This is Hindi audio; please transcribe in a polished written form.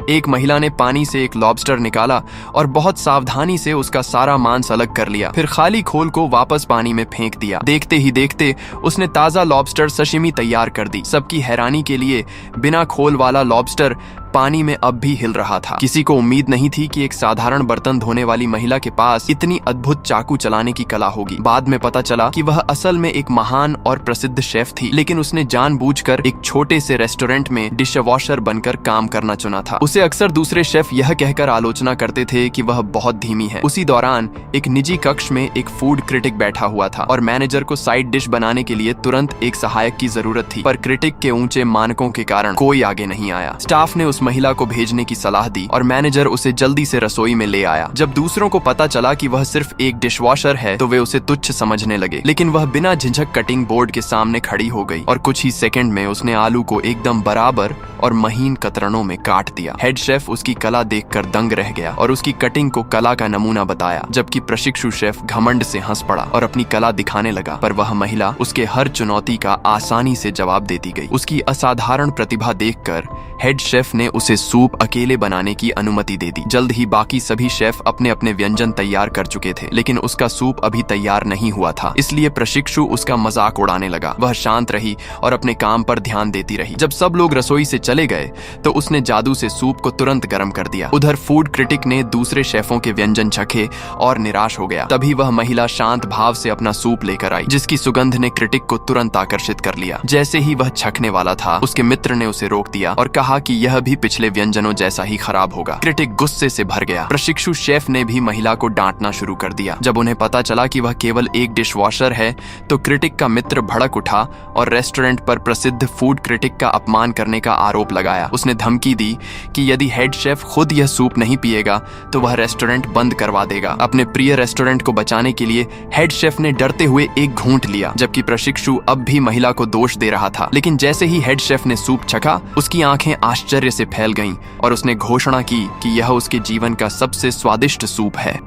एक महिला ने पानी से एक लॉबस्टर निकाला और बहुत सावधानी से उसका सारा मांस अलग कर लिया, फिर खाली खोल को वापस पानी में फेंक दिया। देखते ही देखते उसने ताजा लॉबस्टर सशिमी तैयार कर दी। सबकी हैरानी के लिए बिना खोल वाला लॉबस्टर पानी में अब भी हिल रहा था। किसी को उम्मीद नहीं थी कि एक साधारण बर्तन धोने वाली महिला के पास इतनी अद्भुत चाकू चलाने की कला होगी। बाद में पता चला कि वह असल में एक महान और प्रसिद्ध शेफ थी, लेकिन उसने जानबूझकर एक छोटे से रेस्टोरेंट में डिशवॉशर बनकर काम करना चुना था। उसे अक्सर दूसरे शेफ यह कहकर आलोचना करते थे कि वह बहुत धीमी है। उसी दौरान एक निजी कक्ष में एक फूड क्रिटिक बैठा हुआ था और मैनेजर को साइड डिश बनाने के लिए तुरंत एक सहायक की जरूरत थी, पर क्रिटिक के ऊंचे मानकों के कारण कोई आगे नहीं आया। स्टाफ ने उस महिला को भेजने की सलाह दी और मैनेजर उसे जल्दी से रसोई में ले आया। जब दूसरों को पता चला कि वह सिर्फ एक डिशवॉशर है तो वे उसे तुच्छ समझने लगे, लेकिन वह बिना झिझक कटिंग बोर्ड के सामने खड़ी हो गई और कुछ ही सेकंड में उसने आलू को एकदम बराबर और महीन कतरनों में काट दिया। हेड शेफ उसकी कला देखकर दंग रह गया और उसकी कटिंग को कला का नमूना बताया, जबकि प्रशिक्षु शेफ घमंड से हंस पड़ा और अपनी कला दिखाने लगा। पर वह महिला उसके हर चुनौती का आसानी से जवाब देती गई। उसकी असाधारण प्रतिभा देखकर हेड शेफ ने उसे सूप अकेले बनाने की अनुमति दे दी। जल्द ही बाकी सभी शेफ अपने अपने व्यंजन तैयार कर चुके थे, लेकिन उसका सूप अभी तैयार नहीं हुआ था, इसलिए प्रशिक्षु उसका मजाक उड़ाने लगा। वह शांत रही और अपने काम पर ध्यान देती रही। जब सब लोग रसोई से चले गए तो उसने जादू से सूप को तुरंत गर्म कर दिया। उधर फूड क्रिटिक ने दूसरे शेफों के व्यंजन चखे और निराश हो गया। तभी वह महिला शांत भाव से अपना सूप लेकर आई, जिसकी सुगंध ने क्रिटिक को तुरंत आकर्षित कर लिया। जैसे ही वह छकने वाला था, उसके मित्र ने उसे रोक दिया और कहा कि यह भी पिछले व्यंजनों जैसा ही खराब होगा। क्रिटिक गुस्से से भर गया। प्रशिक्षु शेफ ने भी महिला को डांटना शुरू कर दिया। जब उन्हें पता चला कि वह केवल एक डिशवॉशर है तो क्रिटिक का मित्र भड़क उठा और रेस्टोरेंट पर प्रसिद्ध फूड क्रिटिक का अपमान करने का आरोप लगाया। उसने धमकी दी कि यदि हेड शेफ खुद यह सूप नहीं पिएगा तो वह रेस्टोरेंट बंद करवा देगा। अपने प्रिय रेस्टोरेंट को बचाने के लिए हेड शेफ ने डरते हुए एक घूंट लिया, जबकि प्रशिक्षु अब भी महिला को दोष दे रहा था। लेकिन जैसे ही हेड शेफ ने सूप चखा, उसकी आंखें आश्चर्य से फैल गईं और उसने घोषणा की कि यह उसके जीवन का सबसे स्वादिष्ट सूप है।